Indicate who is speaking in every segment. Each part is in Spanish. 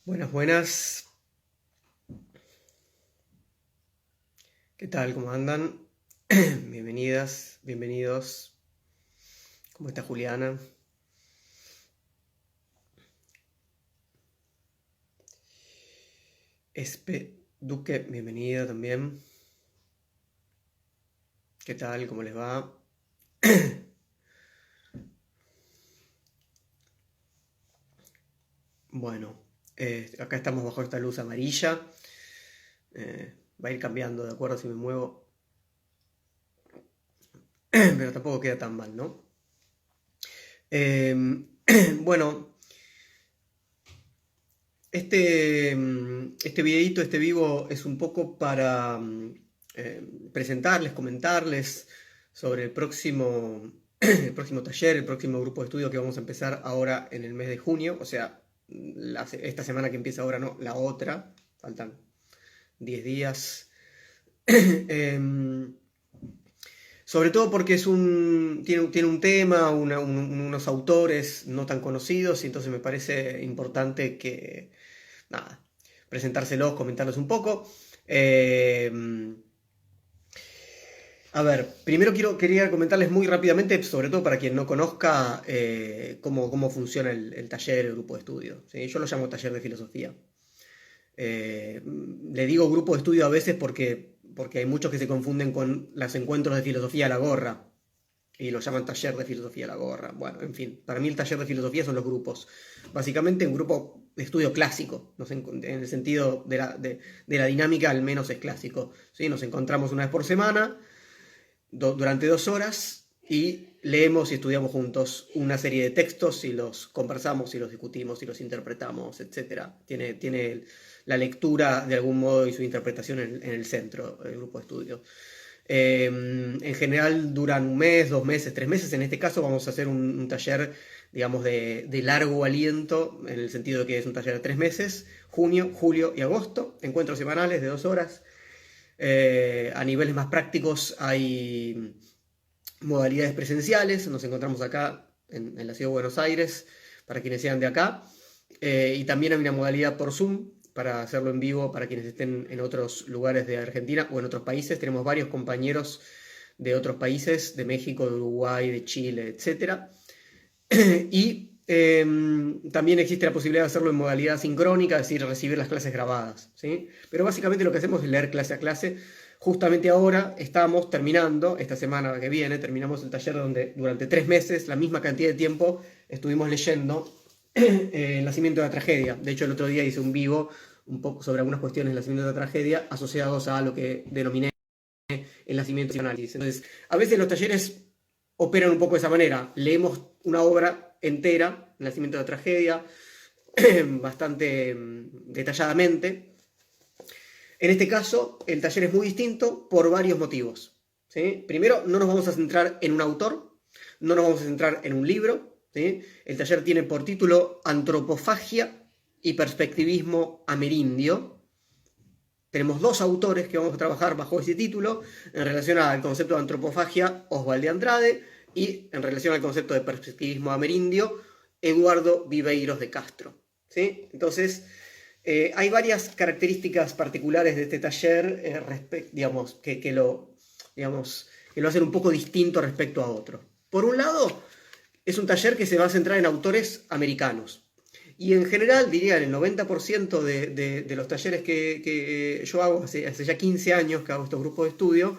Speaker 1: Buenas, buenas. ¿Qué tal? ¿Cómo andan? Bienvenidas, bienvenidos. ¿Cómo está Juliana? Espe Duque, bienvenida también. ¿Qué tal? ¿Cómo les va? Bueno, acá estamos bajo esta luz amarilla. Va a ir cambiando de acuerdo si me muevo, pero tampoco queda tan mal, ¿no? Eh, bueno, este videito, este vivo, es un poco para presentarles, comentarles sobre el próximo taller, el próximo grupo de estudio que vamos a empezar ahora en el mes de junio, o sea, esta semana que empieza ahora, no, la otra, faltan 10 días. Em, Sobre todo porque tiene un tema, unos autores no tan conocidos, y entonces me parece importante que, nada, presentárselos, comentarlos un poco. Eh, a ver, primero quería comentarles muy rápidamente, sobre todo para quien no conozca, cómo funciona el taller, el grupo de estudio, ¿sí? Yo lo llamo taller de filosofía. Le digo grupo de estudio a veces porque hay muchos que se confunden con los encuentros de filosofía a la gorra y lo llaman taller de filosofía a la gorra. Bueno, en fin, para mí el taller de filosofía son los grupos. Básicamente un grupo de estudio clásico, en el sentido de la dinámica al menos es clásico, ¿sí? Nos encontramos una vez por semana, durante 2 horas, y leemos y estudiamos juntos una serie de textos y los conversamos y los discutimos y los interpretamos, etcétera. Tiene la lectura de algún modo y su interpretación en el centro del grupo de estudio. En general duran 1 mes, 2 meses, 3 meses. En este caso vamos a hacer un taller, digamos, de largo aliento, en el sentido de que es un taller de 3 meses: junio, julio y agosto, encuentros semanales de 2 horas. A niveles más prácticos hay modalidades presenciales, nos encontramos acá en la ciudad de Buenos Aires, para quienes sean de acá, y también hay una modalidad por Zoom, para hacerlo en vivo para quienes estén en otros lugares de Argentina o en otros países. Tenemos varios compañeros de otros países, de México, de Uruguay, de Chile, etcétera. Y también existe la posibilidad de hacerlo en modalidad sincrónica, es decir, recibir las clases grabadas, ¿sí? Pero básicamente lo que hacemos es leer clase a clase. Justamente ahora estamos terminando, esta semana que viene, terminamos el taller donde durante 3 meses, la misma cantidad de tiempo, estuvimos leyendo el nacimiento de la tragedia. De hecho, el otro día hice un vivo un poco sobre algunas cuestiones del nacimiento de la tragedia asociados a lo que denominé el nacimiento y análisis. Entonces, a veces los talleres operan un poco de esa manera. Leemos una obra entera, el nacimiento de la tragedia, bastante detalladamente. En este caso, el taller es muy distinto por varios motivos, ¿sí? Primero, no nos vamos a centrar en un autor, no nos vamos a centrar en un libro, ¿sí? El taller tiene por título Antropofagia y Perspectivismo Amerindio. Tenemos 2 autores que vamos a trabajar bajo ese título: en relación al concepto de antropofagia, Oswald de Andrade, y en relación al concepto de perspectivismo amerindio, Eduardo Viveiros de Castro, ¿sí? Entonces, hay varias características particulares de este taller, digamos, digamos, que lo hacen un poco distinto respecto a otro. Por un lado, es un taller que se va a centrar en autores americanos. Y en general, diría, el 90% de los talleres que yo hago, hace ya 15 años que hago estos grupos de estudio,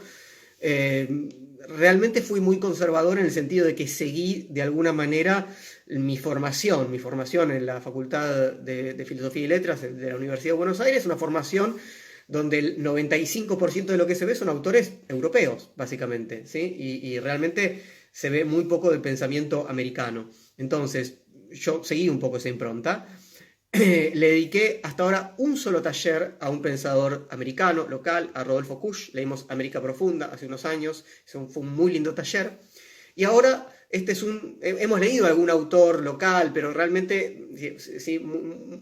Speaker 1: realmente fui muy conservador en el sentido de que seguí de alguna manera mi formación en la Facultad de Filosofía y Letras de la Universidad de Buenos Aires, una formación donde el 95% de lo que se ve son autores europeos, básicamente, ¿sí? Y realmente se ve muy poco del pensamiento americano. Entonces, yo seguí un poco esa impronta. Le dediqué hasta ahora un solo taller a un pensador americano local, a Rodolfo Kusch. Leímos América Profunda hace unos años, fue un muy lindo taller. Y ahora hemos leído a algún autor local, pero realmente, sí,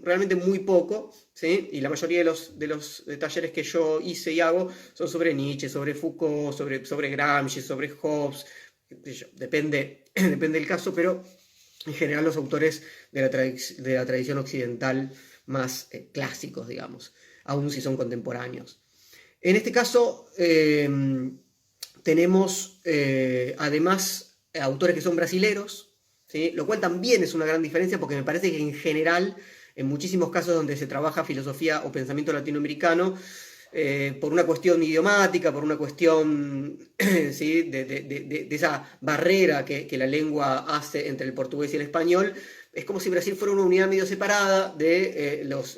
Speaker 1: realmente muy poco, ¿sí? Y la mayoría de los talleres que yo hice y hago son sobre Nietzsche, sobre Foucault, sobre Gramsci, sobre Hobbes. Depende del caso, pero en general los autores de la tradición occidental más clásicos, digamos, aun si son contemporáneos. En este caso, tenemos además autores que son brasileros, ¿sí? Lo cual también es una gran diferencia porque me parece que en general, en muchísimos casos donde se trabaja filosofía o pensamiento latinoamericano, por una cuestión idiomática, por una cuestión ¿sí? de esa barrera que la lengua hace entre el portugués y el español, es como si Brasil fuera una unidad medio separada de los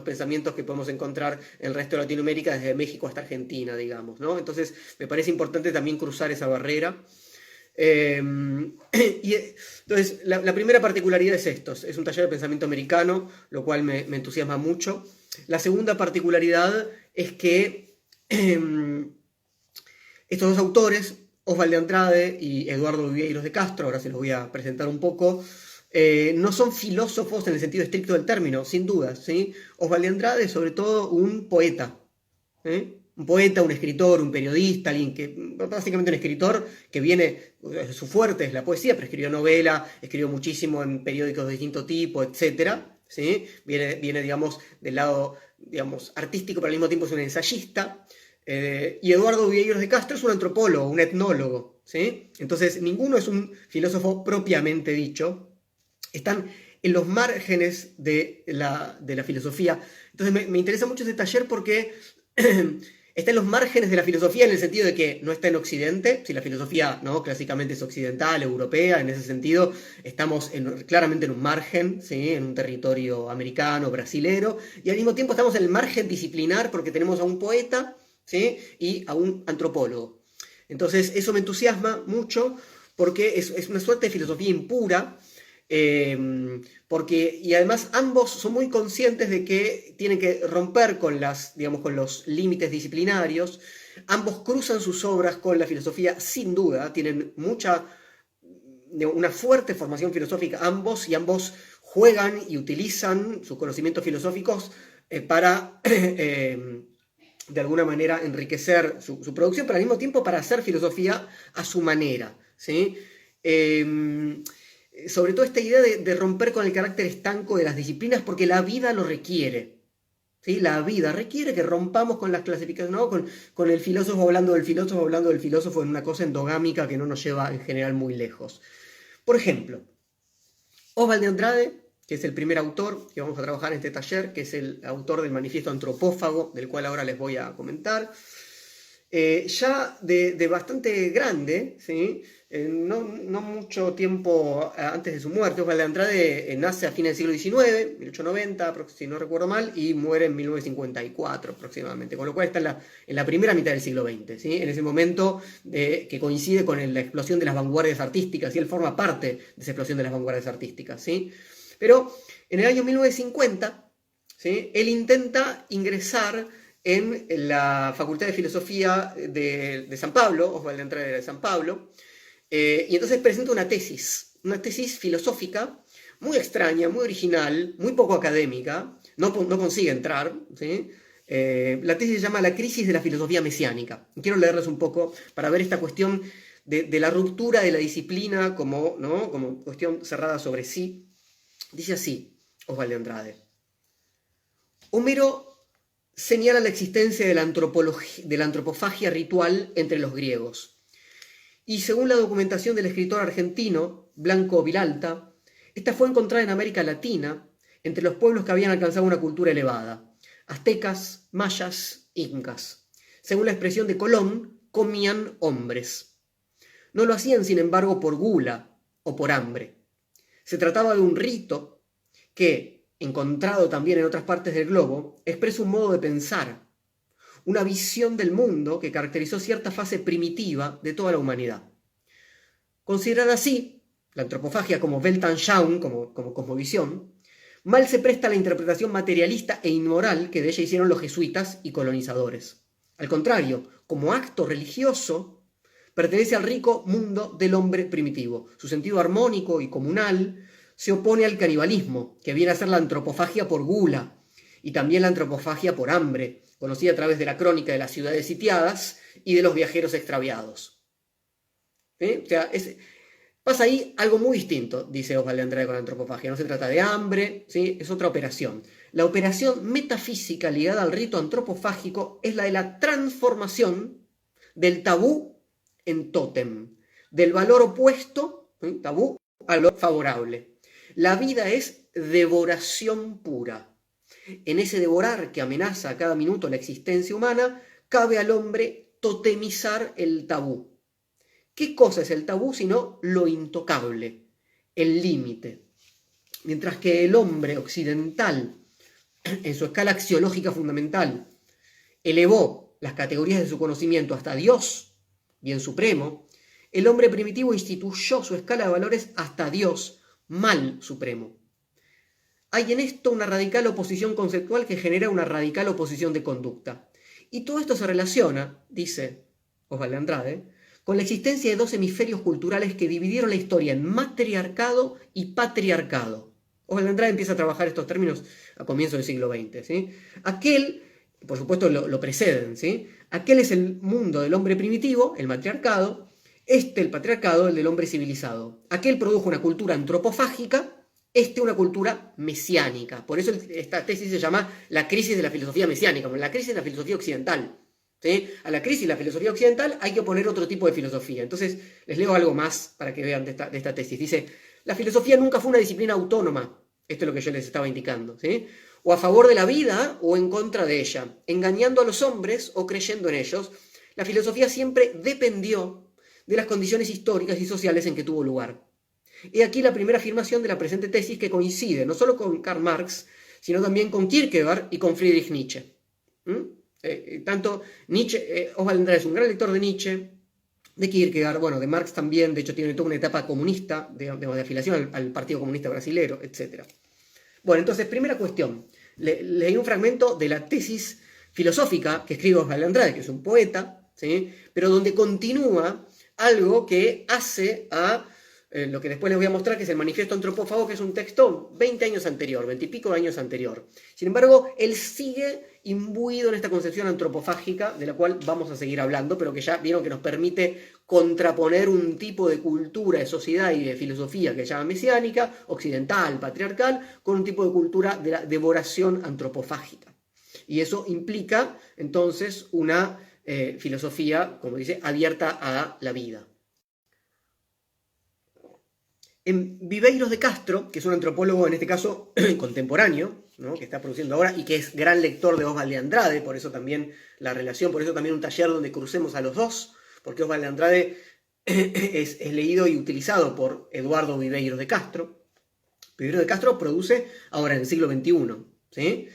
Speaker 1: pensamientos que podemos encontrar en el resto de Latinoamérica, desde México hasta Argentina, digamos, ¿no? Entonces me parece importante también cruzar esa barrera. Entonces, la primera particularidad es esto, es un taller de pensamiento americano, lo cual me entusiasma mucho. La segunda particularidad es que estos dos autores, Oswald de Andrade y Eduardo Viveiros de Castro, ahora se los voy a presentar un poco, no son filósofos en el sentido estricto del término, sin dudas, ¿sí? Oswald de Andrade es sobre todo un poeta, un poeta, un escritor, un periodista, alguien que, básicamente un escritor que viene, su fuerte es la poesía, pero escribió novela, escribió muchísimo en periódicos de distinto tipo, etc. ¿Sí? Viene, digamos, del lado, digamos, artístico, pero al mismo tiempo es un ensayista. Y Eduardo Viveiros de Castro es un antropólogo, un etnólogo, ¿sí? Entonces, ninguno es un filósofo propiamente dicho. Están en los márgenes de la filosofía. Entonces, me interesa mucho este taller porque está en los márgenes de la filosofía en el sentido de que no está en Occidente, si la filosofía, ¿no?, clásicamente es occidental, europea, en ese sentido estamos claramente en un margen, ¿sí?, en un territorio americano, brasilero, y al mismo tiempo estamos en el margen disciplinar porque tenemos a un poeta, ¿sí?, y a un antropólogo. Entonces eso me entusiasma mucho porque es una suerte de filosofía impura, y además ambos son muy conscientes de que tienen que romper con digamos, con los límites disciplinarios. Ambos cruzan sus obras con la filosofía sin duda, tienen una fuerte formación filosófica ambos, y ambos juegan y utilizan sus conocimientos filosóficos para de alguna manera enriquecer su producción, pero al mismo tiempo para hacer filosofía a su manera, ¿sí? Sobre todo esta idea de romper con el carácter estanco de las disciplinas porque la vida lo requiere. ¿Sí? La vida requiere que rompamos con las clasificaciones, ¿no? con el filósofo hablando del filósofo en una cosa endogámica que no nos lleva en general muy lejos. Por ejemplo, Oswald de Andrade, que es el primer autor que vamos a trabajar en este taller, que es el autor del Manifiesto Antropófago, del cual ahora les voy a comentar, ya de bastante grande, ¿sí? No mucho tiempo antes de su muerte. Oswald de Andrade nace a fines del siglo XIX, 1890, si no recuerdo mal, y muere en 1954 aproximadamente, con lo cual está en la primera mitad del siglo XX, ¿sí? En ese momento que coincide con la explosión de las vanguardias artísticas, y él forma parte de esa explosión de las vanguardias artísticas, ¿sí? Pero en el año 1950, ¿sí?, él intenta ingresar en la Facultad de Filosofía de San Pablo, Oswald de Andrade de San Pablo, y entonces presenta una tesis filosófica muy extraña, muy original, muy poco académica, no consigue entrar, ¿sí? La tesis se llama La crisis de la filosofía mesiánica. Quiero leerles un poco para ver esta cuestión de la ruptura de la disciplina como, ¿no?, como cuestión cerrada sobre sí. Dice así Oswald de Andrade: Homero señala la existencia de la antropofagia ritual entre los griegos. Y según la documentación del escritor argentino Blanco Vilalta, esta fue encontrada en América Latina entre los pueblos que habían alcanzado una cultura elevada: aztecas, mayas, incas. Según la expresión de Colón, comían hombres. No lo hacían, sin embargo, por gula o por hambre. Se trataba de un rito que, encontrado también en otras partes del globo, expresa un modo de pensar, una visión del mundo que caracterizó cierta fase primitiva de toda la humanidad. Considerada así, la antropofagia como Weltanschauung, como cosmovisión, mal se presta a la interpretación materialista e inmoral que de ella hicieron los jesuitas y colonizadores. Al contrario, como acto religioso, pertenece al rico mundo del hombre primitivo. Su sentido armónico y comunal se opone al canibalismo, que viene a ser la antropofagia por gula, y también la antropofagia por hambre, conocida a través de la crónica de las ciudades sitiadas y de los viajeros extraviados. ¿Sí? O sea, Pasa ahí algo muy distinto, dice Oswald de Andrade con la antropofagia. No se trata de hambre, ¿sí? Es otra operación. La operación metafísica ligada al rito antropofágico es la de la transformación del tabú en tótem, del valor opuesto, ¿sí? Tabú, al valor favorable. La vida es devoración pura. En ese devorar que amenaza a cada minuto la existencia humana, cabe al hombre totemizar el tabú. ¿Qué cosa es el tabú sino lo intocable, el límite? Mientras que el hombre occidental, en su escala axiológica fundamental, elevó las categorías de su conocimiento hasta Dios, bien supremo, el hombre primitivo instituyó su escala de valores hasta Dios, mal supremo. Hay en esto una radical oposición conceptual que genera una radical oposición de conducta. Y todo esto se relaciona, dice Oswald de Andrade, con la existencia de dos hemisferios culturales que dividieron la historia en matriarcado y patriarcado. Oswald de Andrade empieza a trabajar estos términos a comienzos del siglo XX. ¿Sí? Aquel, por supuesto lo preceden, ¿sí? Aquel es el mundo del hombre primitivo, el matriarcado, el patriarcado, el del hombre civilizado. Aquel produjo una cultura antropofágica, una cultura mesiánica. Por eso esta tesis se llama la crisis de la filosofía mesiánica, la crisis de la filosofía occidental. ¿Sí? A la crisis de la filosofía occidental hay que oponer otro tipo de filosofía. Entonces, les leo algo más para que vean de esta tesis. Dice, la filosofía nunca fue una disciplina autónoma. Esto es lo que yo les estaba indicando. ¿Sí? O a favor de la vida o en contra de ella. Engañando a los hombres o creyendo en ellos. La filosofía siempre dependió de las condiciones históricas y sociales en que tuvo lugar. He aquí la primera afirmación de la presente tesis que coincide no solo con Karl Marx, sino también con Kierkegaard y con Friedrich Nietzsche. Tanto Nietzsche, Oswald de Andrade es un gran lector de Nietzsche, de Kierkegaard, bueno, de Marx también, de hecho tiene toda una etapa comunista, de afiliación al Partido Comunista Brasilero, etc. Bueno, entonces, primera cuestión, leí un fragmento de la tesis filosófica que escribe Oswald de Andrade, que es un poeta, ¿sí? Pero donde continúa algo que hace a lo que después les voy a mostrar, que es el Manifiesto Antropófago, que es un texto 20 años anterior, 20 y pico años anterior. Sin embargo, él sigue imbuido en esta concepción antropofágica, de la cual vamos a seguir hablando, pero que ya vieron que nos permite contraponer un tipo de cultura, de sociedad y de filosofía que se llama mesiánica, occidental, patriarcal, con un tipo de cultura de la devoración antropofágica. Y eso implica, entonces, una filosofía, como dice, abierta a la vida. En Viveiros de Castro, que es un antropólogo en este caso contemporáneo, ¿no? Que está produciendo ahora y que es gran lector de Oswald de Andrade, por eso también la relación, por eso también un taller donde crucemos a los dos, porque Oswald de Andrade es leído y utilizado por Eduardo Viveiros de Castro. Viveiros de Castro produce ahora en el siglo XXI. ¿Sí?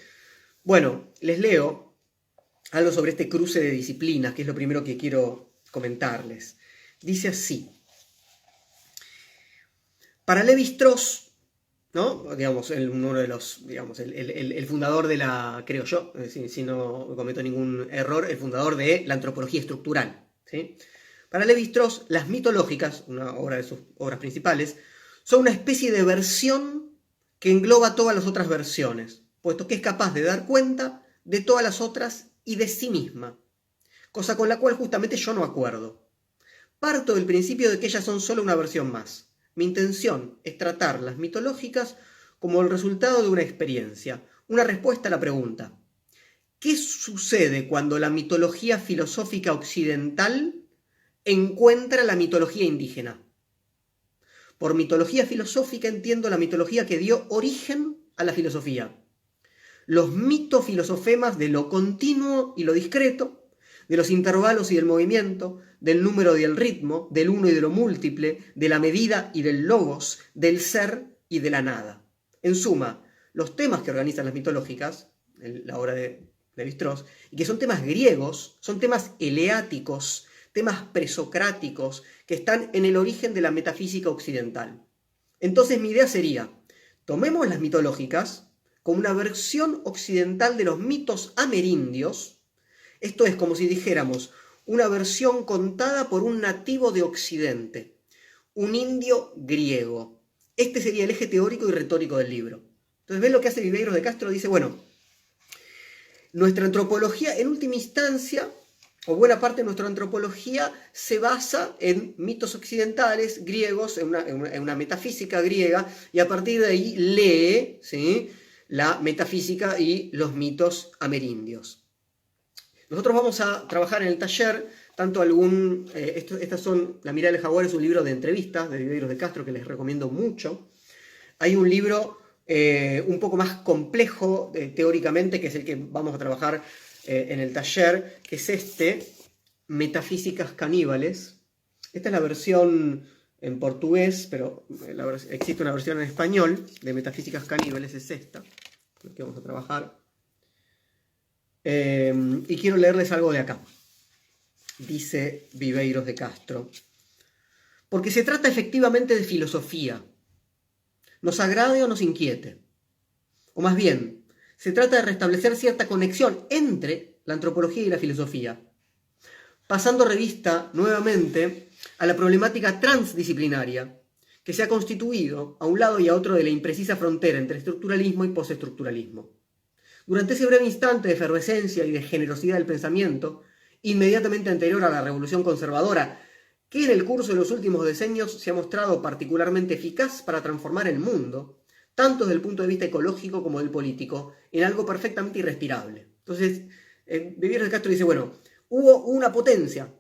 Speaker 1: Bueno, les leo algo sobre este cruce de disciplinas, que es lo primero que quiero comentarles. Dice así. Para Lévi-Strauss, ¿no? Digamos, uno de los, digamos, el fundador de la, creo yo, si no cometo ningún error, el fundador de la antropología estructural. ¿Sí? Para Lévi-Strauss, las mitológicas, una obra de sus obras principales, son una especie de versión que engloba todas las otras versiones, puesto que es capaz de dar cuenta de todas las otras y de sí misma, cosa con la cual justamente yo no acuerdo. Parto del principio de que ellas son solo una versión más. Mi intención es tratar las mitológicas como el resultado de una experiencia, una respuesta a la pregunta: ¿qué sucede cuando la mitología filosófica occidental encuentra la mitología indígena? Por mitología filosófica entiendo la mitología que dio origen a la filosofía. Los mitofilosofemas de lo continuo y lo discreto, de los intervalos y del movimiento, del número y del ritmo, del uno y de lo múltiple, de la medida y del logos, del ser y de la nada. En suma, los temas que organizan las mitológicas, la obra de Lévi-Strauss, y que son temas griegos, son temas eleáticos, temas presocráticos, que están en el origen de la metafísica occidental. Entonces mi idea sería, tomemos las mitológicas como una versión occidental de los mitos amerindios. Esto es como si dijéramos una versión contada por un nativo de Occidente, un indio griego. Este sería el eje teórico y retórico del libro. Entonces, ¿ven lo que hace Viveiros de Castro? Dice, bueno, nuestra antropología en última instancia o buena parte de nuestra antropología se basa en mitos occidentales, griegos, en una metafísica griega, y a partir de ahí lee, ¿sí?, la metafísica y los mitos amerindios. Nosotros vamos a trabajar en el taller tanto estas son La mirada del jaguar, es un libro de entrevistas de Viveiros de Castro que les recomiendo mucho. Hay un libro un poco más complejo teóricamente, que es el que vamos a trabajar en el taller, que es Metafísicas caníbales. Esta es la versión en portugués, pero existe una versión en español de Metafísicas caníbales, es esta, la que vamos a trabajar. Y quiero leerles algo de acá. Dice Viveiros de Castro: porque se trata efectivamente de filosofía, nos agrade o nos inquiete. O más bien, se trata de restablecer cierta conexión entre la antropología y la filosofía, pasando revista nuevamente a la problemática transdisciplinaria que se ha constituido a un lado y a otro de la imprecisa frontera entre estructuralismo y postestructuralismo. Durante ese breve instante de efervescencia y de generosidad del pensamiento, inmediatamente anterior a la revolución conservadora, que en el curso de los últimos decenios se ha mostrado particularmente eficaz para transformar el mundo, tanto desde el punto de vista ecológico como del político, en algo perfectamente irrespirable. Entonces, Viveiros de Castro dice, bueno, hubo una potencia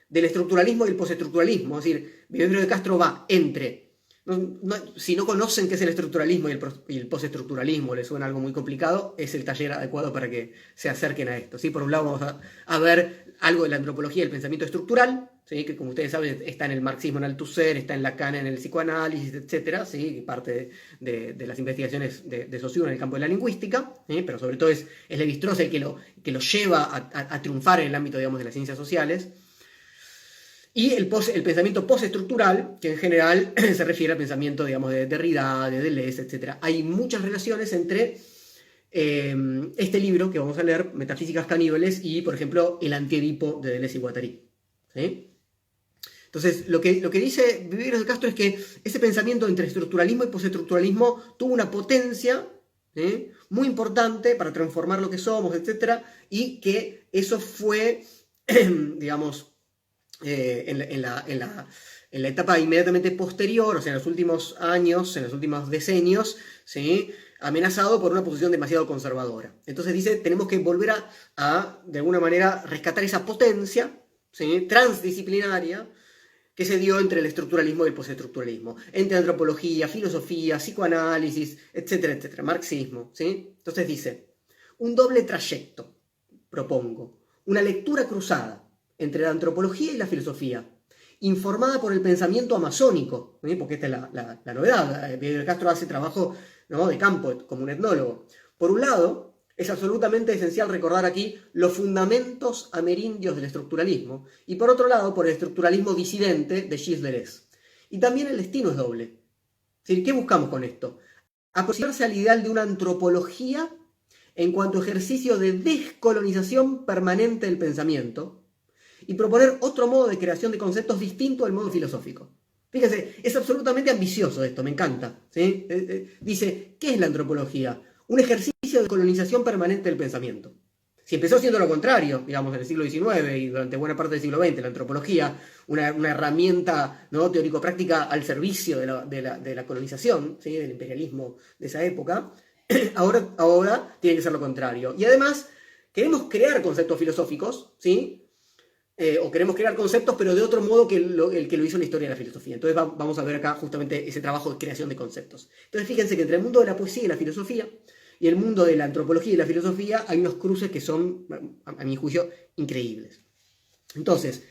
Speaker 1: del estructuralismo y el postestructuralismo, es decir, Viveiros de Castro va entre... si no conocen qué es el estructuralismo y el postestructuralismo, les suena algo muy complicado, es el taller adecuado para que se acerquen a esto, ¿sí? Por un lado vamos a ver algo de la antropología del pensamiento estructural, ¿sí?, que como ustedes saben está en el marxismo en Althusser, está en Lacan en el psicoanálisis, etc., ¿sí?, parte de las investigaciones de Saussure en el campo de la lingüística, ¿sí?, pero sobre todo es Lévi-Strauss el que lo lleva a triunfar en el ámbito, digamos, de las ciencias sociales. Y el pensamiento postestructural, que en general se refiere al pensamiento, digamos, de Derrida, de Deleuze, etc. Hay muchas relaciones entre este libro que vamos a leer, Metafísicas caníbales, y, por ejemplo, El Antiedipo de Deleuze y Guattari, ¿sí? Entonces, lo que dice Viveiros de Castro es que ese pensamiento entre estructuralismo y postestructuralismo tuvo una potencia, ¿sí?, muy importante para transformar lo que somos, etc. Y que eso fue, digamos, en la etapa inmediatamente posterior, o sea, en los últimos años, en los últimos decenios, ¿sí?, amenazado por una posición demasiado conservadora. Entonces dice, tenemos que volver de alguna manera, rescatar esa potencia, ¿sí?, transdisciplinaria que se dio entre el estructuralismo y el postestructuralismo, entre antropología, filosofía, psicoanálisis, etcétera, etcétera, marxismo, ¿sí? Entonces dice, un doble trayecto, propongo, una lectura cruzada entre la antropología y la filosofía, informada por el pensamiento amazónico, ¿sí?, porque esta es la novedad. Viveiros de Castro hace trabajo, ¿no?, de campo, como un etnólogo. Por un lado, es absolutamente esencial recordar aquí los fundamentos amerindios del estructuralismo, y por otro lado, por el estructuralismo disidente de Gilles Deleuze. Y también el destino es doble. Es decir, ¿qué buscamos con esto? Aproximarse al ideal de una antropología en cuanto a ejercicio de descolonización permanente del pensamiento, y proponer otro modo de creación de conceptos distinto al modo filosófico. Fíjense, es absolutamente ambicioso esto, me encanta, ¿sí? Dice, ¿qué es la antropología? Un ejercicio de colonización permanente del pensamiento. Si empezó siendo lo contrario, digamos, en el siglo XIX y durante buena parte del siglo XX, la antropología, una herramienta, ¿no?, teórico-práctica al servicio de la colonización, ¿sí?, del imperialismo de esa época, ahora tiene que ser lo contrario. Y además, queremos crear conceptos filosóficos, ¿sí?, o queremos crear conceptos, pero de otro modo que el que lo hizo en la historia de la filosofía. Entonces vamos a ver acá justamente ese trabajo de creación de conceptos. Entonces fíjense que entre el mundo de la poesía y la filosofía, y el mundo de la antropología y la filosofía, hay unos cruces que son, a mi juicio, increíbles. Entonces,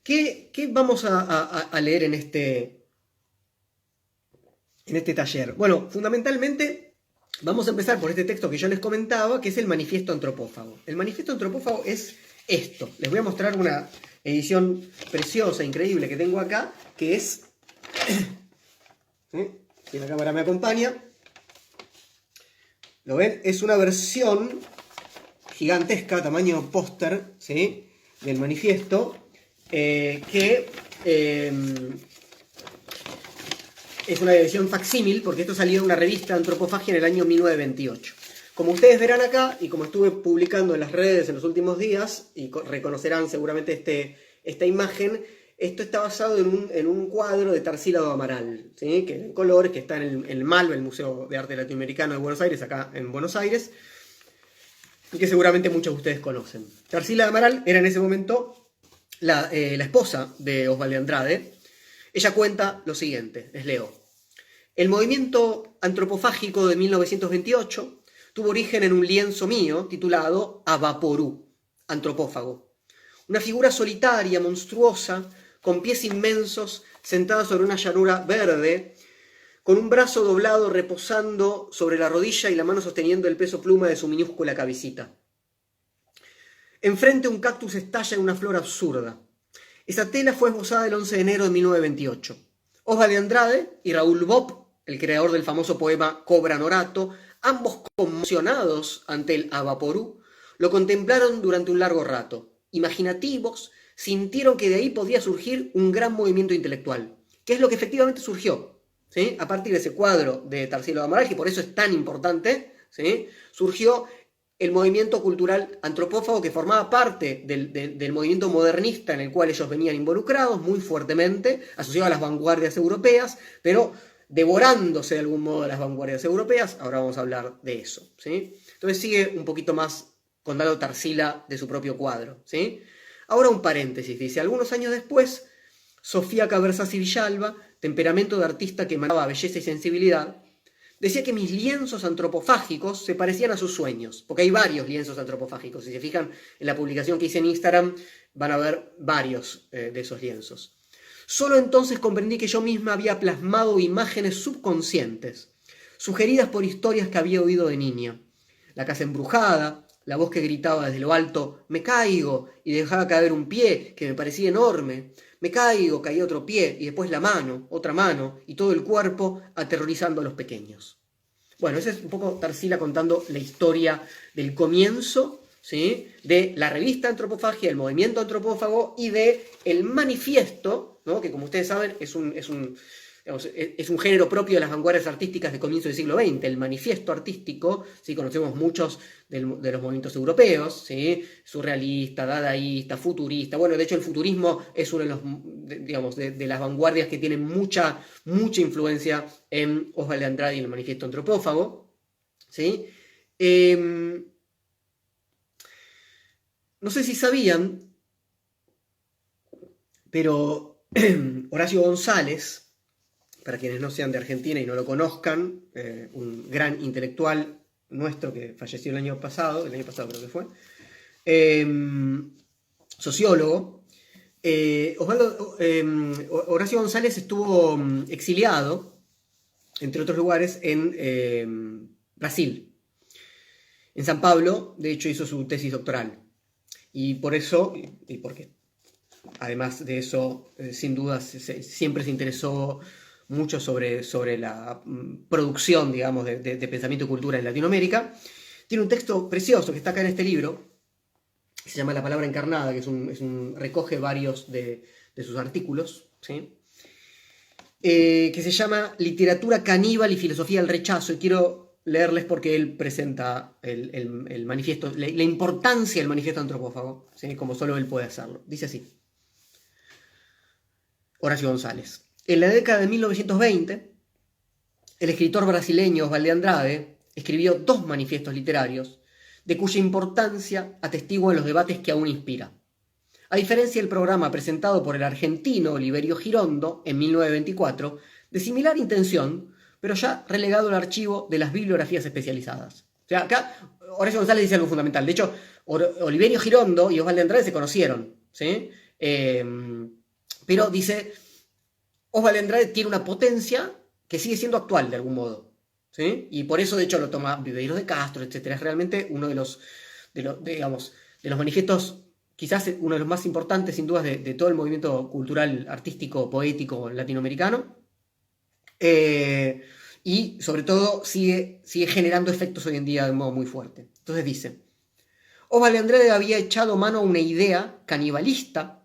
Speaker 1: ¿qué vamos a leer en este taller? Bueno, fundamentalmente vamos a empezar por este texto que yo les comentaba, que es el Manifiesto Antropófago. El Manifiesto Antropófago es esto. Les voy a mostrar una edición preciosa, increíble que tengo acá, que es, ¿sí?, si la cámara me acompaña, ¿lo ven? Es una versión gigantesca, tamaño póster, ¿sí?, del manifiesto, que es una edición facsímil, porque esto salió en una revista Antropofagia en el año 1928. Como ustedes verán acá, y como estuve publicando en las redes en los últimos días, y reconocerán seguramente esta imagen, esto está basado en un cuadro de Tarsila do Amaral, ¿sí? Que en colores, que está en el MALBA, el Museo de Arte Latinoamericano de Buenos Aires, acá en Buenos Aires, y que seguramente muchos de ustedes conocen. Tarsila do Amaral era en ese momento la esposa de Osvaldo Andrade. Ella cuenta lo siguiente, les leo. El movimiento antropofágico de 1928 tuvo origen en un lienzo mío titulado Avaporú, antropófago. Una figura solitaria, monstruosa, con pies inmensos, sentada sobre una llanura verde, con un brazo doblado reposando sobre la rodilla y la mano sosteniendo el peso pluma de su minúscula cabecita. Enfrente un cactus estalla en una flor absurda. Esa tela fue esbozada el 11 de enero de 1928. Osvaldo Andrade y Raúl Bopp, el creador del famoso poema Cobra Norato, ambos conmocionados ante el Avaporú, lo contemplaron durante un largo rato. Imaginativos, sintieron que de ahí podía surgir un gran movimiento intelectual, que es lo que efectivamente surgió, ¿sí? A partir de ese cuadro de Tarsila do Amaral, que por eso es tan importante, ¿sí? Surgió el movimiento cultural antropófago que formaba parte del movimiento modernista en el cual ellos venían involucrados muy fuertemente, asociado a las vanguardias europeas, pero devorándose de algún modo las vanguardias europeas. Ahora vamos a hablar de eso, ¿sí? Entonces sigue un poquito más contando Tarsila de su propio cuadro, ¿sí? Ahora un paréntesis, dice, algunos años después, Sofía Caversasi Villalba, temperamento de artista que emanaba belleza y sensibilidad, decía que mis lienzos antropofágicos se parecían a sus sueños, porque hay varios lienzos antropofágicos. Si se fijan en la publicación que hice en Instagram, van a ver varios de esos lienzos. Solo entonces comprendí que yo misma había plasmado imágenes subconscientes, sugeridas por historias que había oído de niña. La casa embrujada, la voz que gritaba desde lo alto, me caigo, y dejaba caer un pie que me parecía enorme. Me caigo, caía otro pie, y después la mano, otra mano, y todo el cuerpo aterrorizando a los pequeños. Bueno, esa es un poco Tarsila contando la historia del comienzo, ¿sí? De la revista Antropofagia, el movimiento antropófago y de el manifiesto, ¿no? Que como ustedes saben es un género propio de las vanguardias artísticas de comienzo del siglo XX, el manifiesto artístico. ¿Sí? Conocemos muchos de los movimientos europeos, ¿sí? Surrealista, dadaísta, futurista. Bueno, de hecho el futurismo es uno de los, de las vanguardias que tienen mucha influencia en Osvaldo Andrade y el manifiesto antropófago, ¿sí? No sé si sabían, pero Horacio González, para quienes no sean de Argentina y no lo conozcan, un gran intelectual nuestro que falleció el año pasado creo que fue, sociólogo. Horacio González estuvo exiliado, entre otros lugares, en Brasil. En San Pablo, de hecho, hizo su tesis doctoral. Y por eso, y porque además de eso, sin duda, siempre se interesó mucho sobre la producción, digamos, de pensamiento y cultura en Latinoamérica. Tiene un texto precioso que está acá en este libro, que se llama La Palabra Encarnada, que recoge varios de sus artículos, ¿sí? Que se llama Literatura caníbal y filosofía del rechazo, y quiero leerles porque él presenta el manifiesto, la importancia del manifiesto antropófago, ¿sí? Como solo él puede hacerlo. Dice así, Horacio González. En la década de 1920, el escritor brasileño Osvaldo Andrade escribió 2 manifiestos literarios, de cuya importancia atestiguan los debates que aún inspira. A diferencia del programa presentado por el argentino Oliverio Girondo en 1924, de similar intención, pero ya relegado al archivo de las bibliografías especializadas. O sea, acá Horacio González dice algo fundamental. De hecho, Oliverio Girondo y Osvaldo Andrade se conocieron, ¿sí? Pero dice, Osvaldo Andrade tiene una potencia que sigue siendo actual de algún modo, ¿sí? Y por eso, de hecho, lo toma Viveiros de Castro, etc. Es realmente uno de los manifiestos, quizás uno de los más importantes, sin dudas, de todo el movimiento cultural, artístico, poético latinoamericano. Y, sobre todo, sigue generando efectos hoy en día de un modo muy fuerte. Entonces dice, Osvaldo Andrade había echado mano a una idea canibalista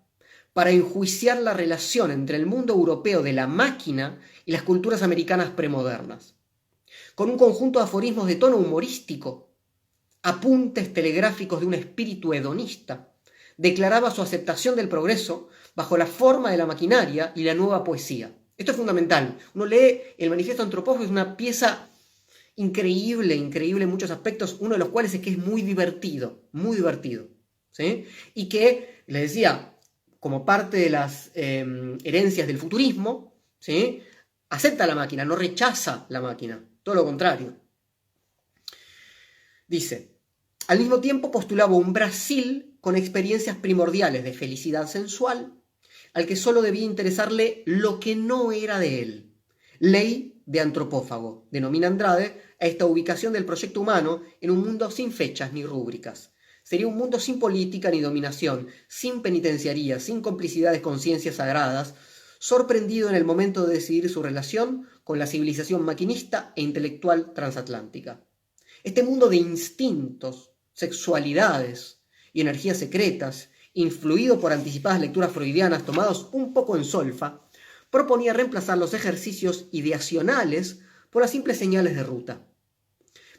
Speaker 1: para enjuiciar la relación entre el mundo europeo de la máquina y las culturas americanas premodernas. Con un conjunto de aforismos de tono humorístico, apuntes telegráficos de un espíritu hedonista, declaraba su aceptación del progreso bajo la forma de la maquinaria y la nueva poesía. Esto es fundamental. Uno lee el Manifiesto Antropófago, es una pieza increíble en muchos aspectos, uno de los cuales es que es muy divertido, ¿sí? Y que, les decía, como parte de las herencias del futurismo, ¿sí? Acepta la máquina, no rechaza la máquina, todo lo contrario. Dice, al mismo tiempo postulaba un Brasil con experiencias primordiales de felicidad sensual, al que solo debía interesarle lo que no era de él. Ley de antropófago, denomina Andrade a esta ubicación del proyecto humano en un mundo sin fechas ni rúbricas. Sería un mundo sin política ni dominación, sin penitenciaría, sin complicidad de conciencias sagradas, sorprendido en el momento de decidir su relación con la civilización maquinista e intelectual transatlántica. Este mundo de instintos, sexualidades y energías secretas, influido por anticipadas lecturas freudianas tomados un poco en solfa, proponía reemplazar los ejercicios ideacionales por las simples señales de ruta.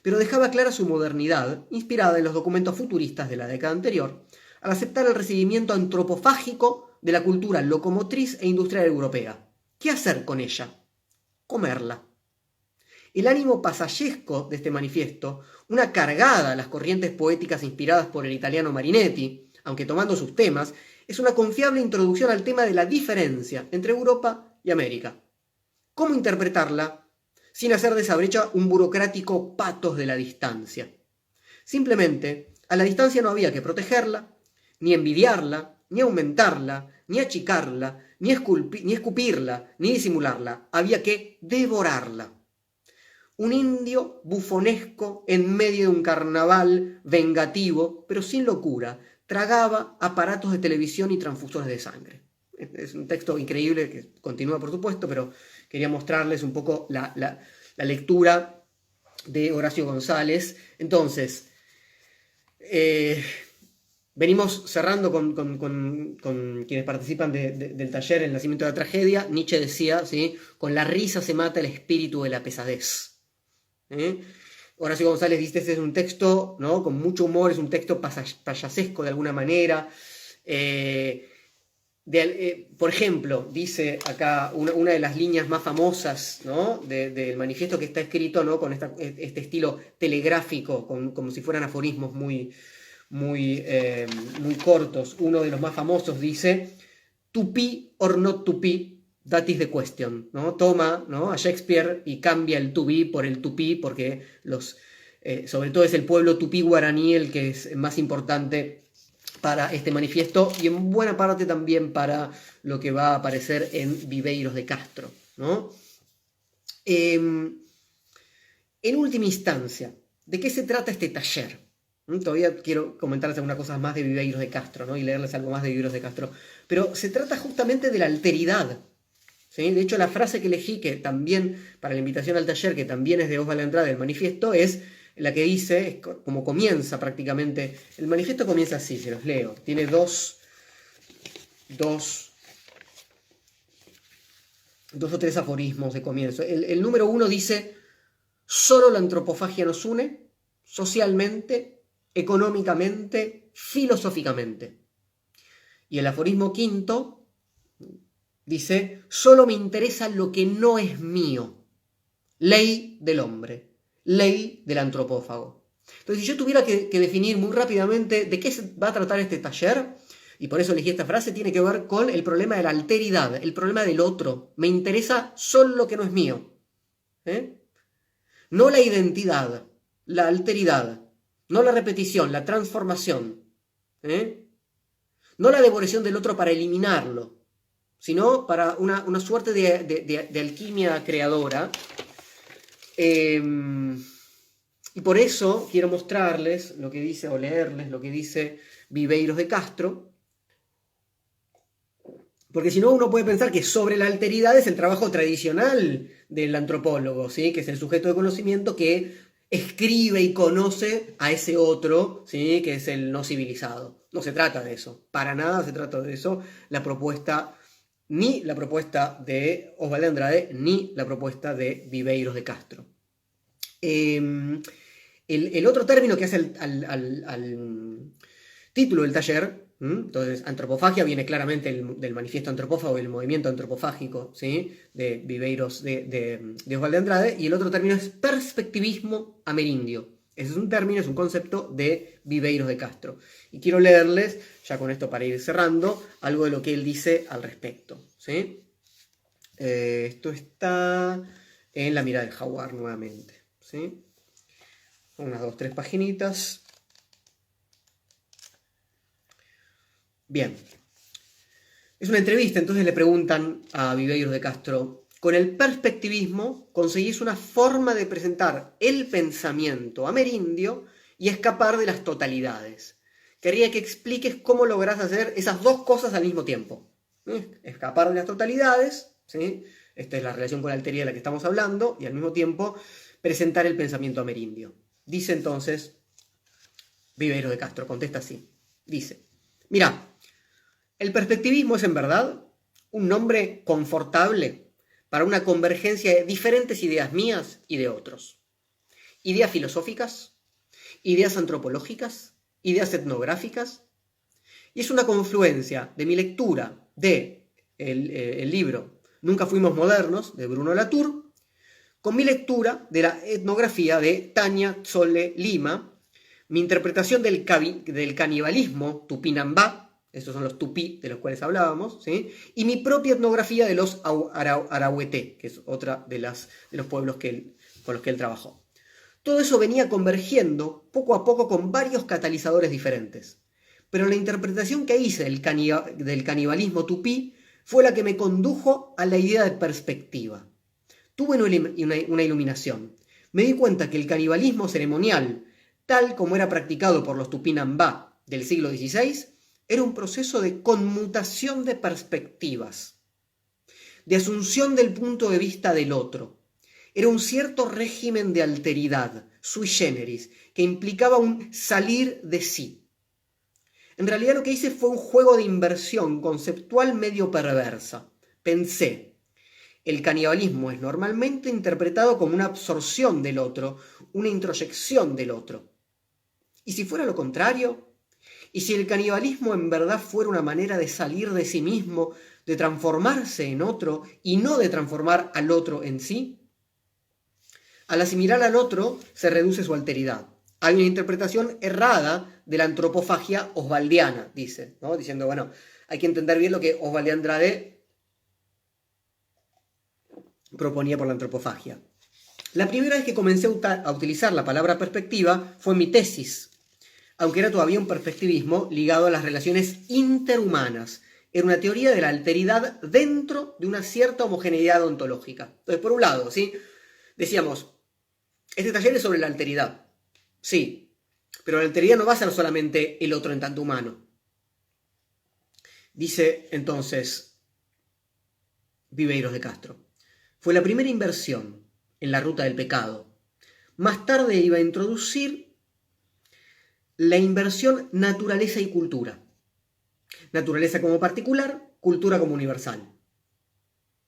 Speaker 1: Pero dejaba clara su modernidad, inspirada en los documentos futuristas de la década anterior, al aceptar el recibimiento antropofágico de la cultura locomotriz e industrial europea. ¿Qué hacer con ella? Comerla. El ánimo pasallesco de este manifiesto, una cargada a las corrientes poéticas inspiradas por el italiano Marinetti, aunque tomando sus temas, es una confiable introducción al tema de la diferencia entre Europa y América. ¿Cómo interpretarla sin hacer de esa brecha un burocrático patos de la distancia? Simplemente, a la distancia no había que protegerla, ni envidiarla, ni aumentarla, ni achicarla, ni escupirla, ni disimularla. Había que devorarla. Un indio bufonesco en medio de un carnaval vengativo, pero sin locura, tragaba aparatos de televisión y transfusores de sangre. Es un texto increíble que continúa, por supuesto, pero quería mostrarles un poco la lectura de Horacio González. Entonces, venimos cerrando con quienes participan del taller El nacimiento de la tragedia. Nietzsche decía, ¿sí? Con la risa se mata el espíritu de la pesadez. Horacio González dice, este es un texto, ¿no? Con mucho humor, es un texto payasesco de alguna manera. Por ejemplo, dice acá una de las líneas más famosas, ¿no? del manifiesto, que está escrito, ¿no? Con este estilo telegráfico, como si fueran aforismos muy cortos. Uno de los más famosos dice, to be or not to be, that is the question, ¿no? Toma, ¿no? a Shakespeare y cambia el to be por el tupí, porque sobre todo es el pueblo tupí guaraní el que es más importante para este manifiesto, y en buena parte también para lo que va a aparecer en Viveiros de Castro, ¿no? En última instancia, ¿de qué se trata este taller? Todavía quiero comentarles algunas cosas más de Viveiros de Castro, ¿no? Y leerles algo más de Viveiros de Castro. Pero se trata justamente de la alteridad. ¿Sí? De hecho, la frase que elegí, que también, para la invitación al taller, que también es de Osvaldo Andrade del manifiesto, es la que dice, como comienza prácticamente, el manifiesto comienza así, se los leo. Tiene dos o tres aforismos de comienzo. El número 1 dice, solo la antropofagia nos une, socialmente, económicamente, filosóficamente. Y el aforismo 5 dice, solo me interesa lo que no es mío. Ley del hombre, ley del antropófago. Entonces, si yo tuviera que definir muy rápidamente de qué se va a tratar este taller, y por eso elegí esta frase, tiene que ver con el problema de la alteridad, el problema del otro. Me interesa solo lo que no es mío. No la identidad, la alteridad. No la repetición, la transformación. No la devoración del otro para eliminarlo, sino para una suerte de alquimia creadora. Y por eso quiero mostrarles lo que dice, o leerles lo que dice Viveiros de Castro, porque si no uno puede pensar que sobre la alteridad es el trabajo tradicional del antropólogo, ¿sí? Que es el sujeto de conocimiento que escribe y conoce a ese otro, ¿sí? Que es el no civilizado. No se trata de eso, para nada se trata de eso. Ni la propuesta de Osvaldo Andrade, ni la propuesta de Viveiros de Castro. El otro término que hace al título del taller, entonces antropofagia viene claramente del manifiesto antropófago, el movimiento antropofágico, ¿sí? De Viveiros de Osvaldo Andrade, y el otro término es perspectivismo amerindio. Ese es un término, es un concepto de Viveiros de Castro. Y quiero leerles, ya con esto para ir cerrando, algo de lo que él dice al respecto, ¿sí? Esto está en La mirada del jaguar nuevamente, ¿sí? Unas 2, 3 paginitas. Bien. Es una entrevista, entonces le preguntan a Viveiros de Castro, con el perspectivismo conseguís una forma de presentar el pensamiento amerindio y escapar de las totalidades. Querría que expliques cómo lográs hacer esas dos cosas al mismo tiempo. Escapar de las totalidades, ¿sí? Esta es la relación con la alteridad de la que estamos hablando, y al mismo tiempo presentar el pensamiento amerindio. Dice entonces Viveiros de Castro, contesta así. Dice, mira, el perspectivismo es en verdad un nombre confortable para una convergencia de diferentes ideas mías y de otros. Ideas filosóficas, ideas antropológicas, ideas etnográficas, y es una confluencia de mi lectura de el libro Nunca fuimos modernos, de Bruno Latour, con mi lectura de la etnografía de Tania Tzole Lima, mi interpretación del canibalismo tupinambá, estos son los tupí de los cuales hablábamos, ¿sí? Y mi propia etnografía de los arahueté, que es otra de los pueblos con los que él trabajó. Todo eso venía convergiendo poco a poco con varios catalizadores diferentes. Pero la interpretación que hice del canibalismo tupí fue la que me condujo a la idea de perspectiva. Tuve una iluminación. Me di cuenta que el canibalismo ceremonial, tal como era practicado por los tupinambá del siglo XVI, era un proceso de conmutación de perspectivas, de asunción del punto de vista del otro. Era un cierto régimen de alteridad, sui generis, que implicaba un salir de sí. En realidad lo que hice fue un juego de inversión conceptual medio perversa. Pensé, el canibalismo es normalmente interpretado como una absorción del otro, una introyección del otro. ¿Y si fuera lo contrario? ¿Y si el canibalismo en verdad fuera una manera de salir de sí mismo, de transformarse en otro y no de transformar al otro en sí? Al asimilar al otro se reduce su alteridad. Hay una interpretación errada de la antropofagia osvaldiana, dice, ¿no? Diciendo, bueno, hay que entender bien lo que Osvaldo Andrade proponía por la antropofagia. La primera vez que comencé a utilizar la palabra perspectiva fue en mi tesis, aunque era todavía un perspectivismo ligado a las relaciones interhumanas. Era una teoría de la alteridad dentro de una cierta homogeneidad ontológica. Entonces, por un lado, ¿sí? Decíamos, este taller es sobre la alteridad. Sí, pero la alteridad no va a ser solamente el otro en tanto humano. Dice entonces Viveiros de Castro, fue la primera inversión en la ruta del pecado. Más tarde iba a introducir la inversión naturaleza y cultura. Naturaleza como particular, cultura como universal.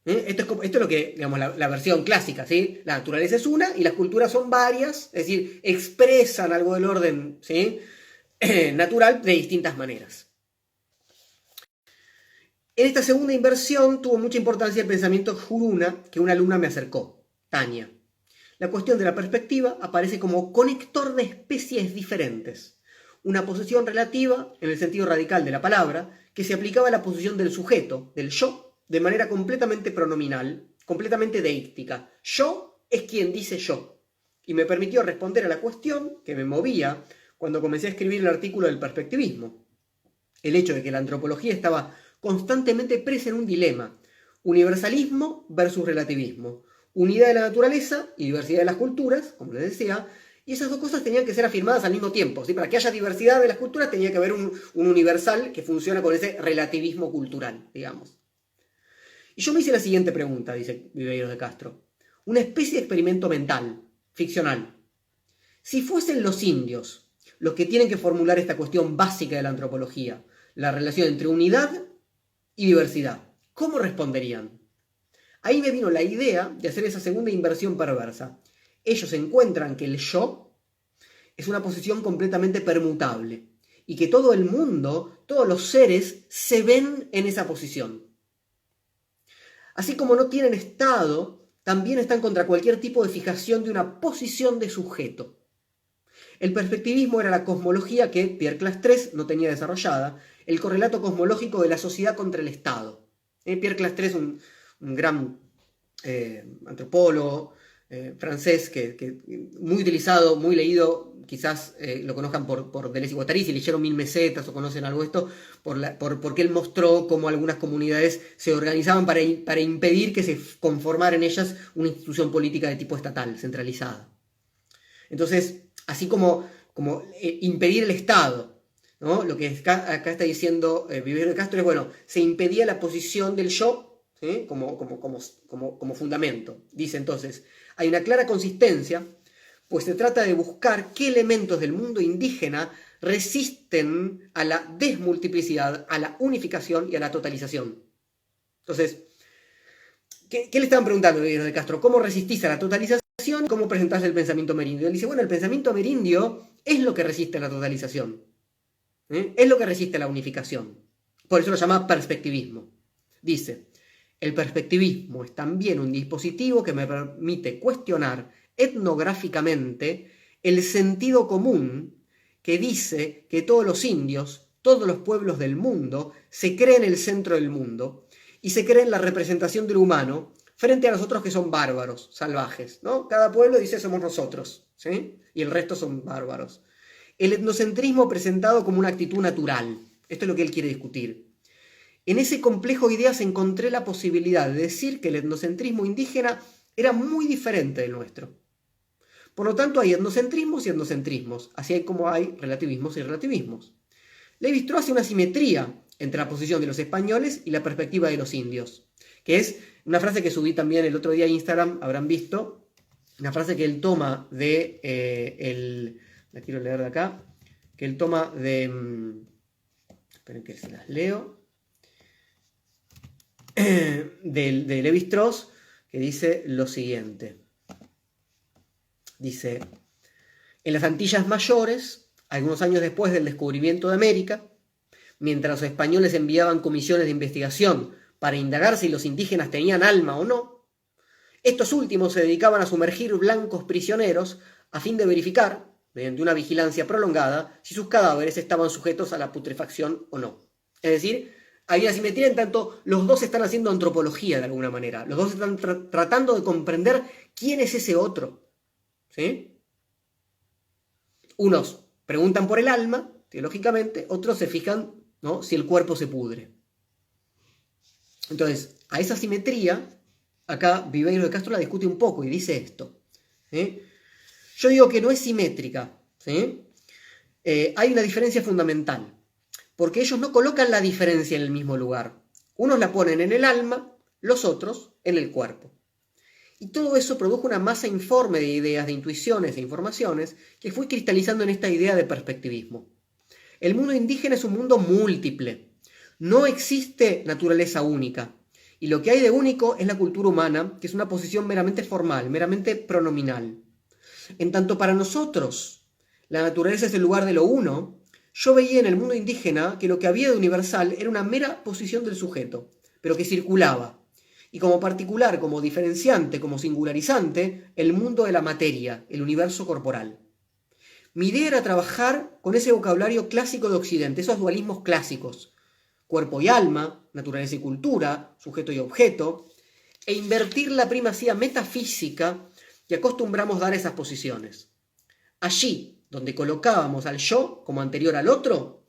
Speaker 1: Esto es lo que, digamos, la versión clásica, ¿sí? La naturaleza es una y las culturas son varias, es decir, expresan algo del orden, ¿sí? Natural de distintas maneras. En esta segunda inversión tuvo mucha importancia el pensamiento juruna que una alumna me acercó, Tania. La cuestión de la perspectiva aparece como conector de especies diferentes. Una posición relativa, en el sentido radical de la palabra, que se aplicaba a la posición del sujeto, del yo, de manera completamente pronominal, completamente deíctica. Yo es quien dice yo. Y me permitió responder a la cuestión que me movía cuando comencé a escribir el artículo del perspectivismo. El hecho de que la antropología estaba constantemente presa en un dilema: universalismo versus relativismo, unidad de la naturaleza y diversidad de las culturas, como les decía, y esas dos cosas tenían que ser afirmadas al mismo tiempo, ¿sí? Para que haya diversidad de las culturas tenía que haber un universal que funciona con ese relativismo cultural, digamos. Y yo me hice la siguiente pregunta, dice Viveiros de Castro. Una especie de experimento mental, ficcional. Si fuesen los indios los que tienen que formular esta cuestión básica de la antropología, la relación entre unidad y diversidad, ¿cómo responderían? Ahí me vino la idea de hacer esa segunda inversión perversa. Ellos encuentran que el yo es una posición completamente permutable y que todo el mundo, todos los seres, se ven en esa posición. Así como no tienen estado, también están contra cualquier tipo de fijación de una posición de sujeto. El perspectivismo era la cosmología que Pierre Clastres no tenía desarrollada, el correlato cosmológico de la sociedad contra el Estado. Pierre Clastres, un gran antropólogo francés, muy utilizado, muy leído, quizás lo conozcan por Deleuze y Guattari, si leyeron Mil Mesetas o conocen algo de esto, porque él mostró cómo algunas comunidades se organizaban para impedir que se conformara en ellas una institución política de tipo estatal, centralizada. Entonces, así como impedir el Estado, ¿no? Lo que acá está diciendo Viveiro de Castro es, bueno, se impedía la posición del yo, ¿sí? como fundamento. Dice entonces, hay una clara consistencia, pues se trata de buscar qué elementos del mundo indígena resisten a la desmultiplicidad, a la unificación y a la totalización. Entonces, ¿qué le estaban preguntando a Viveiro de Castro? ¿Cómo resistís a la totalización? ¿Cómo presentás el pensamiento amerindio? Él dice, bueno, el pensamiento amerindio es lo que resiste a la totalización, es lo que resiste a la unificación. Por eso lo llama perspectivismo. Dice, el perspectivismo es también un dispositivo que me permite cuestionar etnográficamente el sentido común que dice que todos los indios, todos los pueblos del mundo, se creen el centro del mundo y se creen la representación del humano frente a los otros que son bárbaros, salvajes, ¿no? Cada pueblo dice somos nosotros, ¿sí? Y el resto son bárbaros. El etnocentrismo presentado como una actitud natural. Esto es lo que él quiere discutir. En ese complejo de ideas encontré la posibilidad de decir que el etnocentrismo indígena era muy diferente del nuestro. Por lo tanto, hay etnocentrismos y etnocentrismos, así como hay relativismos y relativismos. Lévi-Strauss hace una simetría entre la posición de los españoles y la perspectiva de los indios, que es una frase que subí también el otro día a Instagram, habrán visto, una frase que él toma la quiero leer de acá, que él toma esperen que se las leo, de Lévi-Strauss, que dice lo siguiente. Dice, en las Antillas Mayores, algunos años después del descubrimiento de América, mientras los españoles enviaban comisiones de investigación para indagar si los indígenas tenían alma o no, estos últimos se dedicaban a sumergir blancos prisioneros a fin de verificar, mediante una vigilancia prolongada, si sus cadáveres estaban sujetos a la putrefacción o no. Es decir, hay una simetría en tanto los dos están haciendo antropología de alguna manera. Los dos están tratando de comprender quién es ese otro. ¿Sí? Unos preguntan por el alma, teológicamente, otros se fijan, ¿no?, si el cuerpo se pudre. Entonces, a esa simetría, acá Viveiro de Castro la discute un poco y dice esto. ¿Sí? Yo digo que no es simétrica. ¿Sí? Hay una diferencia fundamental, porque ellos no colocan la diferencia en el mismo lugar. Unos la ponen en el alma, los otros en el cuerpo. Y todo eso produjo una masa informe de ideas, de intuiciones, de informaciones, que fue cristalizando en esta idea de perspectivismo. El mundo indígena es un mundo múltiple. No existe naturaleza única. Y lo que hay de único es la cultura humana, que es una posición meramente formal, meramente pronominal. En tanto para nosotros, la naturaleza es el lugar de lo uno, yo veía en el mundo indígena que lo que había de universal era una mera posición del sujeto, pero que circulaba. Y como particular, como diferenciante, como singularizante, el mundo de la materia, el universo corporal. Mi idea era trabajar con ese vocabulario clásico de Occidente, esos dualismos clásicos, cuerpo y alma, naturaleza y cultura, sujeto y objeto, e invertir la primacía metafísica que acostumbramos dar a esas posiciones. Allí, donde colocábamos al yo como anterior al otro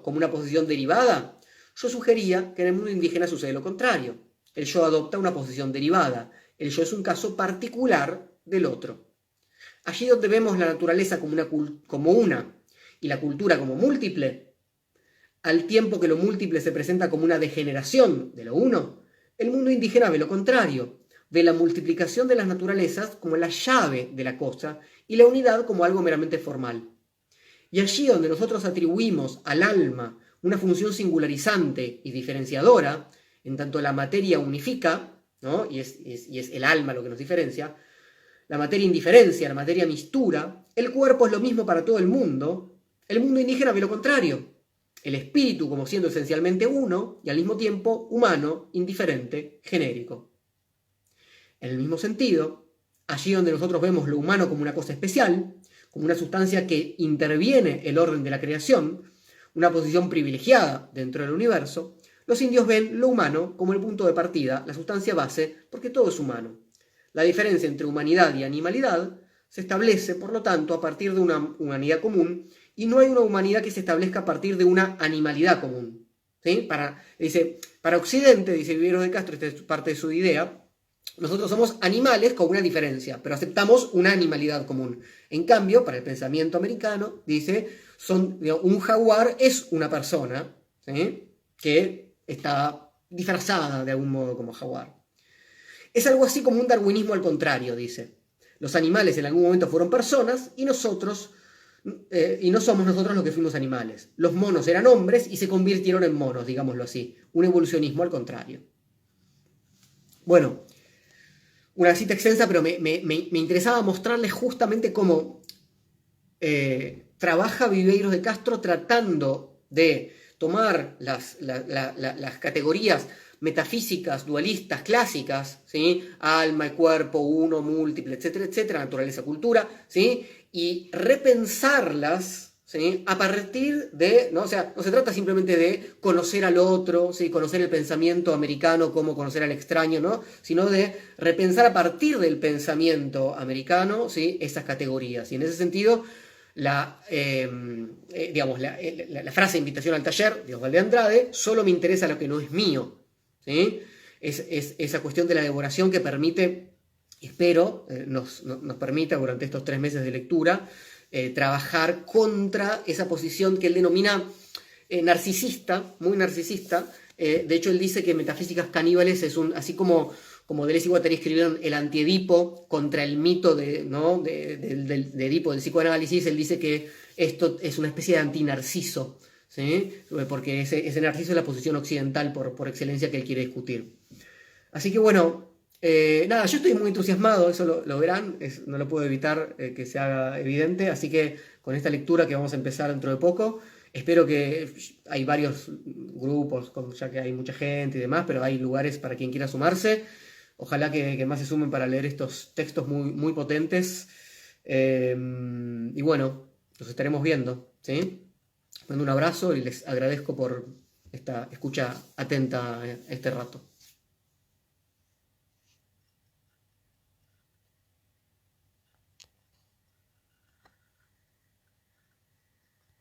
Speaker 1: como una posición derivada, yo sugería que en el mundo indígena sucede lo contrario. El yo adopta una posición derivada. El yo es un caso particular del otro. Allí donde vemos la naturaleza como una y la cultura como múltiple, al tiempo que lo múltiple se presenta como una degeneración de lo uno, el mundo indígena ve lo contrario. Ve la multiplicación de las naturalezas como la llave de la cosa y la unidad como algo meramente formal. Y allí donde nosotros atribuimos al alma una función singularizante y diferenciadora, en tanto la materia unifica, ¿no?, y es el alma lo que nos diferencia, la materia indiferencia, la materia mistura, el cuerpo es lo mismo para todo el mundo indígena ve lo contrario. El espíritu como siendo esencialmente uno y al mismo tiempo humano, indiferente, genérico. En el mismo sentido, allí donde nosotros vemos lo humano como una cosa especial, como una sustancia que interviene el orden de la creación, una posición privilegiada dentro del universo, los indios ven lo humano como el punto de partida, la sustancia base, porque todo es humano. La diferencia entre humanidad y animalidad se establece, por lo tanto, a partir de una humanidad común, y no hay una humanidad que se establezca a partir de una animalidad común. ¿Sí? Para Occidente, dice Viveiros de Castro, esta es parte de su idea, nosotros somos animales con una diferencia, pero aceptamos una animalidad común. En cambio, para el pensamiento americano, dice, un jaguar es una persona, ¿sí?, que está disfrazada de algún modo como jaguar. Es algo así como un darwinismo al contrario, dice. Los animales en algún momento fueron personas y nosotros, y no somos nosotros los que fuimos animales. Los monos eran hombres y se convirtieron en monos, digámoslo así. Un evolucionismo al contrario. Bueno, una cita extensa, pero me interesaba mostrarles justamente cómo trabaja Viveiros de Castro tratando de tomar las categorías metafísicas, dualistas, clásicas, ¿sí?, alma y cuerpo, uno, múltiple, etcétera, etcétera, naturaleza, cultura, ¿sí?, y repensarlas, ¿sí?, a partir de, ¿no? O sea, no se trata simplemente de conocer al otro, ¿sí?, conocer el pensamiento americano como conocer al extraño, ¿no?, sino de repensar a partir del pensamiento americano, ¿sí?, esas categorías. Y en ese sentido, la frase de invitación al taller de Osvaldo Andrade, solo me interesa lo que no es mío, ¿sí?, es esa cuestión de la devoración que permite, espero, nos permita durante estos 3 meses de lectura, trabajar contra esa posición que él denomina narcisista, muy narcisista. De hecho, él dice que Metafísicas Caníbales es así como Deleuze y Guattari escribieron el anti-Edipo contra el mito de Edipo del psicoanálisis. Él dice que esto es una especie de anti-narciso, ¿sí?, porque ese narciso es la posición occidental por excelencia que él quiere discutir. Así que bueno, nada, yo estoy muy entusiasmado, eso lo verán, no lo puedo evitar que se haga evidente, así que con esta lectura que vamos a empezar dentro de poco, espero que hay varios grupos, ya que hay mucha gente y demás, pero hay lugares para quien quiera sumarse. Ojalá que más se sumen para leer estos textos muy, muy potentes. Y bueno, los estaremos viendo, ¿sí? Mando un abrazo y les agradezco por esta escucha atenta este rato.